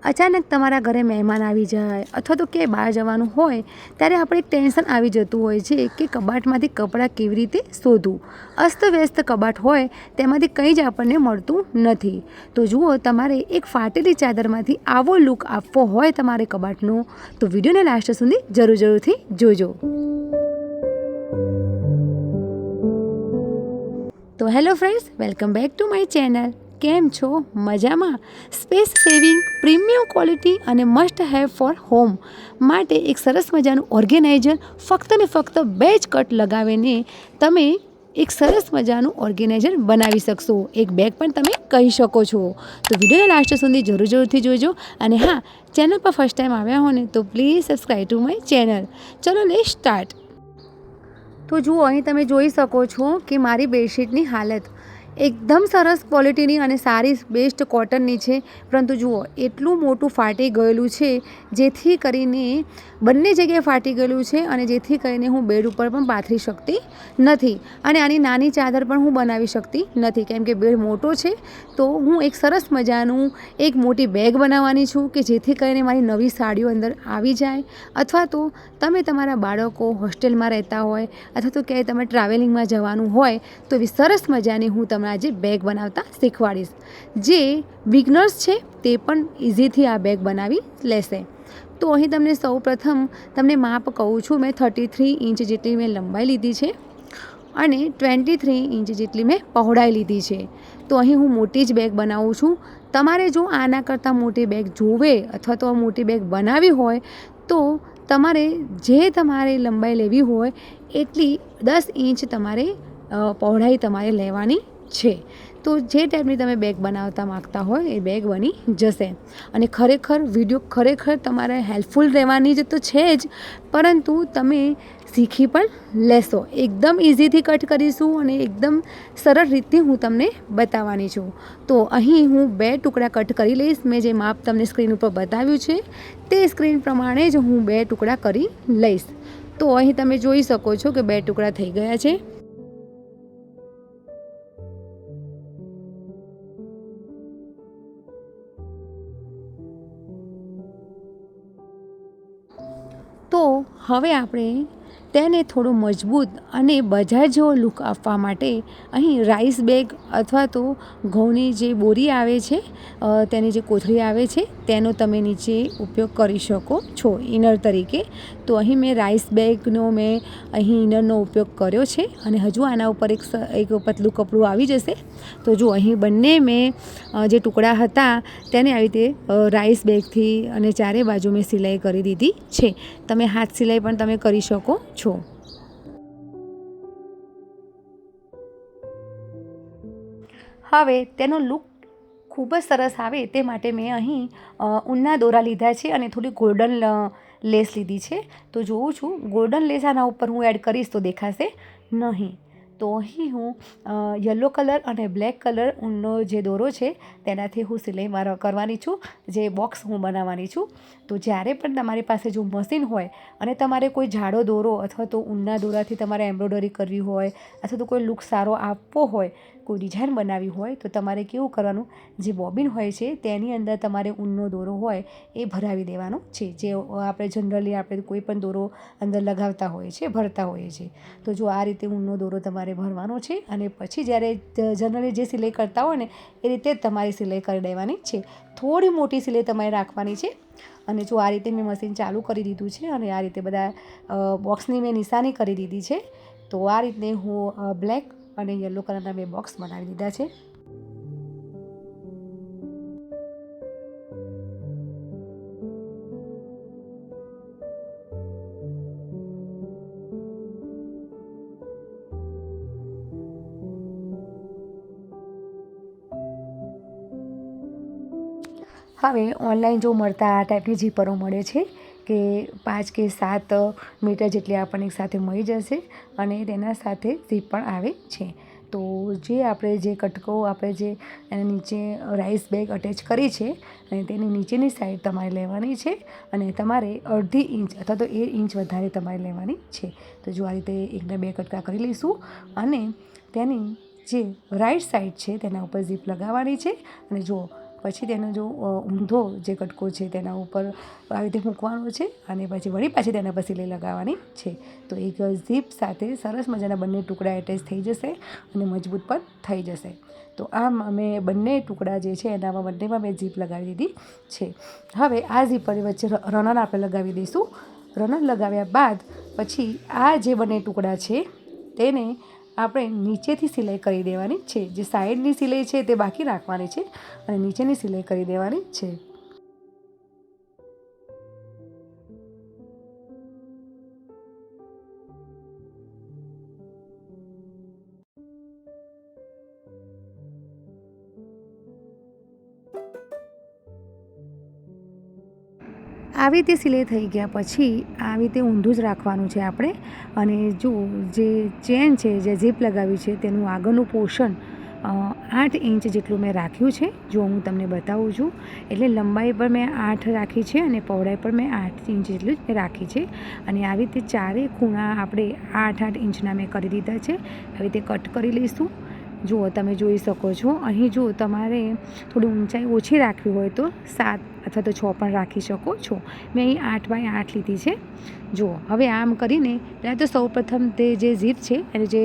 અચાનક તમારા ઘરે મહેમાન આવી જાય અથવા તો ક્યાંય બહાર જવાનું હોય ત્યારે આપણે એક ટેન્શન આવી જતું હોય છે કે કબાટમાંથી કપડાં કેવી રીતે શોધવું. અસ્તવ્યસ્ત કબાટ હોય તેમાંથી કંઈ જ આપણને મળતું નથી. તો જુઓ, તમારે એક ફાટેલી ચાદરમાંથી આવો લુક આપવો હોય તમારે કબાટનો, તો વિડીયોને લાસ્ટ સુધી જરૂરથી જોજો. તો hello friends, welcome back to my channel. કેમ છો? મજામાં? સ્પેસ સેવિંગ, પ્રીમિયમ ક્વોલિટી અને મસ્ટ હેવ ફોર હોમ માટે એક સરસ મજાનું ઓર્ગેનાઇઝર ફક્ત ને ફક્ત 2 જ કટ લગાવીને તમે એક સરસ મજાનું ઓર્ગેનાઇઝર બનાવી શકશો. એક બેગ પણ તમે કહી શકો છો. તો વિડીયોને લાસ્ટ સુધી જરૂરથી જોજો. અને હા, ચેનલ પર ફર્સ્ટ ટાઈમ આવ્યા હો ને તો please subscribe to my channel. ચલો લેટ્સ સ્ટાર્ટ. તો જુઓ, અહીં તમે જોઈ શકો છો કે મારી બેડશીટની હાલત એકદમ સરસ ક્વોલિટીની અને સારી બેસ્ટ કોટનની છે, પરંતુ જુઓ એટલું મોટું ફાટી ગયેલું છે, જેથી કરીને બંને જગ્યાએ ફાટી ગયેલું છે અને જેથી કરીને હું બેડ ઉપર પણ પાથરી શકતી નથી અને આની નાની ચાદર પણ હું બનાવી શકતી નથી, કેમ કે બેડ મોટો છે. તો હું એક સરસ મજાનું એક મોટી બેગ બનાવવાની છું કે જેથી કરીને મારી નવી સાડીઓ અંદર આવી જાય, અથવા તો તમે તમારા બાળકો હોસ્ટેલમાં રહેતા હોય અથવા તો ક્યાંય તમે ટ્રાવેલિંગમાં જવાનું હોય તો એવી સરસ મજાની હું તમને આજે બેગ બનાવતા શીખવાડીશ. જે બિગનર્સ છે તે પણ ઇઝીથી આ બેગ બનાવી લેશે. તો અહીં તમને સૌપ્રથમ તમને માપ કહું છું. મેં 33 ઇંચ જેટલી મેં લંબાઈ લીધી છે અને 23 ઇંચ જેટલી મેં પહોળાઈ લીધી છે. તો અહીં હું મોટી જ બેગ બનાવું છું. તમારે જો આના કરતાં મોટી બેગ જોવે અથવા તો મોટી બેગ બનાવી હોય તો તમારે લંબાઈ લેવી હોય એટલી 10 ઇંચ તમારે પહોળાઈ તમારે લેવાની છે. તો જે ટાઈપની તમે બેગ બનાવતા માગતા હોય એ બેગ બની જશે. અને વિડીયો ખરેખર તમારે હેલ્પફુલ રહેવાની જ તો છે જ, પરંતુ તમે શીખી પણ લેશો. એકદમ ઇઝીથી કટ કરીશું અને એકદમ સરળ રીતે હું તમને બતાવવાની છું. તો અહીં હું 2 ટુકડા કટ કરી લઈશ. મેં જે માપ તમને સ્ક્રીન ઉપર બતાવ્યું છે તે સ્ક્રીન પ્રમાણે જ હું 2 ટુકડા કરી લઈશ. તો અહીં તમે જોઈ શકો છો કે 2 ટુકડા થઈ ગયા છે. તો હવે આપણે તેને થોડો મજબૂત અને બજાર જેવો લુક આપવા માટે અહીં રાઈસ બેગ અથવા તો ઘઉંની જે બોરી આવે છે, તેની જે કોથળી આવે છે તેનો તમે નીચે ઉપયોગ કરી શકો છો ઇનર તરીકે. તો અહીં મેં રાઈસ બેગનો અહીં ઇનરનો ઉપયોગ કર્યો છે અને હજુ આના ઉપર એક પતલું કપડું આવી જશે. તો જો અહીં બંને મેં જે ટુકડા હતા તેને આવી રીતે રાઈસ બેગથી અને ચારે બાજુ મેં સિલાઈ કરી દીધી છે. તમે હાથ સિલાઈ પણ તમે કરી શકો છો. હવે તેનો લુક ખૂબ જ સરસ આવે તે માટે મેં અહીં ઊનના દોરા લીધા છે અને થોડી ગોલ્ડન લેસ લીધી છે. તો જોઉં છું ગોલ્ડન લેસ આના ઉપર હું એડ કરીશ તો દેખાશે નહીં. તો અહીં હું યલો કલર અને બ્લેક કલર ઊનનો જે દોરો છે તેનાથી હું સિલાઈ કરવાની છું, જે બોક્સ હું બનાવવાની છું. તો જ્યારે પણ તમારી પાસે જો મશીન હોય અને તમારે કોઈ જાડો દોરો અથવા તો ઊનના દોરાથી તમારે એમ્બ્રોઇડરી કરવી હોય અથવા તો કોઈ લુક સારો આપવો હોય, કોઈ ડિઝાઇન બનાવવી હોય, તો તમારે કેવું કરવાનું, જે બોબિન હોય છે તેની અંદર તમારે ઊનનો દોરો હોય એ ભરાવી દેવાનો છે. જે આપણે જનરલી કોઈ પણ દોરો અંદર લગાવતા હોઈએ છીએ, ભરતા હોઈએ છીએ. તો જો આ રીતે ઊનનો દોરો તમારે ભરવાનો છે અને પછી જ્યારે જનરલી જે સિલાઈ કરતા હોય ને એ રીતે જ તમારે સિલાઈ કરી દેવાની છે. થોડી મોટી સિલાઈ તમારે રાખવાની છે. અને જો આ રીતે મેં મશીન ચાલુ કરી દીધું છે અને આ રીતે બધા બોક્સની મેં નિશાની કરી દીધી છે. તો આ રીતે હું બ્લેક અને યલો કલરના 2 બોક્સ બનાવી દીધા છે. હવે ઓનલાઈન જો મળતા આ ટાઈપની ઝીપરો મળે છે કે 5 કે 7 મીટર જેટલી આપણને સાથે મળી જશે અને તેના સાથે ઝીપ પણ આવે છે. તો જે કટકો આપણે જે એના નીચે રાઈસ બેગ અટેચ કરી છે અને તેની નીચેની સાઈડ તમારે લેવાની છે અને તમારે 1/2 ઇંચ અથવા તો 1 ઇંચ વધારે તમારે લેવાની છે. તો જો આ રીતે 1 ને 2 કટકા કરી લઈશું અને તેની જે રાઈટ સાઈડ છે તેના ઉપર ઝીપ લગાવવાની છે. અને જો પછી તેનો જો ઊંધો જે કટકો છે તેના ઉપર આવી રીતે મૂકવાનો છે અને પછી વળી પાછી તેના પર સિલાઈ લગાવવાની છે. તો એક ઝીપ સાથે સરસ મજાના બંને ટુકડા એટેચ થઈ જશે અને મજબૂત પણ થઈ જશે. તો આમ અમે બંને ટુકડા જે છે એનામાં બંનેમાં મેં ઝીપ લગાવી દીધી છે. હવે આ ઝીપરની વચ્ચે રનર આપણે લગાવી દઈશું. રનર લગાવ્યા બાદ પછી આ જે બંને ટુકડા છે તેને આપણે નીચેથી સિલાઈ કરી દેવાની છે. જે સાઈડની સિલાઈ છે તે બાકી રાખવાની છે અને નીચેની સિલાઈ કરી દેવાની છે. આવી રીતે સિલાઈ થઈ ગયા પછી આવી રીતે ઊંધું જ રાખવાનું છે આપણે. અને જો જે ચેન છે, જે ઝીપ લગાવી છે તેનું આગળનું પોર્શન 8 ઇંચ જેટલું મેં રાખ્યું છે. જો હું તમને બતાવું છું, એટલે લંબાઈ પર મેં 8 રાખી છે અને પહોળાઈ પર મેં 8 ઇંચ જેટલું જ રાખી છે. અને આવી રીતે ચારે ખૂણા આપણે 8-8 ઇંચના મેં કરી દીધા છે. આવી રીતે કટ કરી લઈશું. જુઓ, તમે જોઈ શકો છો. અહીં જો તમારે થોડી ઊંચાઈ ઓછી રાખવી હોય તો 7 અથવા તો 6 પણ રાખી શકો છો. મેં અહીં 8x8 લીધી છે. જુઓ, હવે આમ કરીને પહેલાં તો સૌપ્રથમ તે જે ઝીપ છે એટલે જે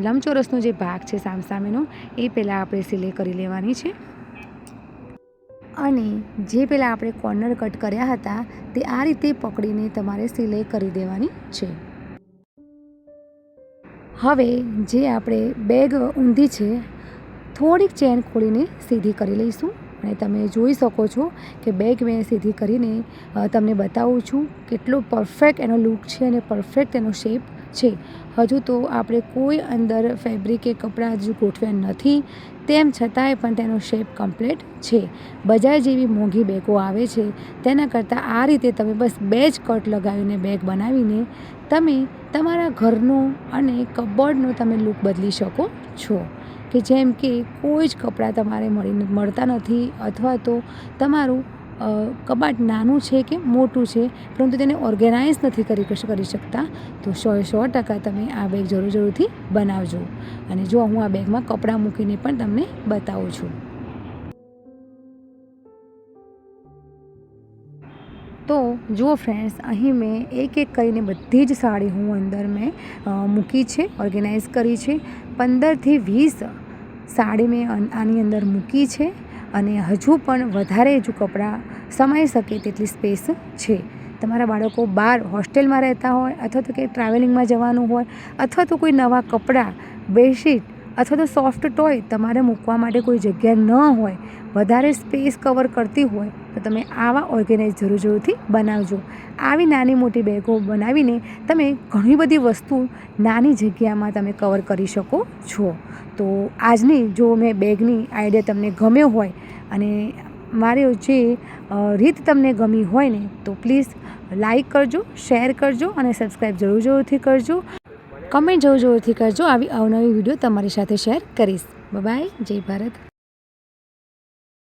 લંબચોરસનો જે ભાગ છે સામસામેનો એ પહેલાં આપણે સિલાઈ કરી લેવાની છે. અને જે પહેલાં આપણે કોર્નર કટ કર્યા હતા તે આ રીતે પકડીને તમારે સિલાઈ કરી દેવાની છે. હવે જે આપણે બેગ ઊંધી છે થોડીક ચેન ખોલીને સીધી કરી લઈશું. અને તમે જોઈ શકો છો કે બેગ મેં સીધી કરીને તમને બતાવું છું કેટલો પરફેક્ટ એનો લુક છે અને પરફેક્ટ એનો શેપ છે. હજુ તો આપણે કોઈ અંદર ફેબ્રિક કે કપડાં હજુ ગોઠવ્યા નથી, તેમ છતાંય પણ તેનો શેપ કમ્પ્લીટ છે. બજાર જેવી મોંઘી બેગો આવે છે તેના કરતાં આ રીતે તમે બસ 2 જ કટ લગાવીને બેગ બનાવીને તમે તમારા ઘરનું અને કબોર્ડનો તમે લુક બદલી શકો છો. કે જેમ કે કોઈ જ કપડાં તમારે મળતા નથી અથવા તો તમારું કબાટ નાનું છે કે મોટું છે પરંતુ તેને ઓર્ગેનાઇઝ નથી કરી શકતા, તો 100% તમે આ બેગ જરૂરથી બનાવજો. અને જો હું આ બેગમાં કપડાં મૂકીને પણ તમને બતાવું છું. તો જુઓ ફ્રેન્ડ્સ, અહીં મેં એક કરીને બધી જ સાડી હું અંદર મેં મૂકી છે, ઓર્ગેનાઇઝ કરી છે. 15થી 20 સાડી મેં આની અંદર મૂકી છે. અને હજુ પણ વધારે જો કપડાં સમાઈ શકે તેટલી સ્પેસ છે. તમારા બાળકો બહાર હોસ્ટેલમાં રહેતા હોય અથવા તો કંઈ ટ્રાવેલિંગમાં જવાનું હોય અથવા તો કોઈ નવા કપડાં, બેડશીટ અથવા તો સોફ્ટ ટોય તમારે મૂકવા માટે કોઈ જગ્યા ન હોય, વધારે સ્પેસ કવર કરતી હોય તો તમે આવા ઓર્ગેનાઇઝ જરૂરથી બનાવજો. આવી નાની મોટી બેગો બનાવીને તમે ઘણી બધી વસ્તુ નાની જગ્યામાં તમે કવર કરી શકો છો. તો આજની જો મેં બેગની આઈડિયા તમને ગમ્યો હોય અને મારી જે રીત તમને ગમી હોય ને તો પ્લીઝ લાઈક કરજો, શેર કરજો અને સબસ્ક્રાઈબ જરૂરથી કરજો. કમેન્ટ જરૂરથી કરજો. આવી અવનવી વિડીયો તમારી સાથે શેર કરીશ. બાય, જય ભારત.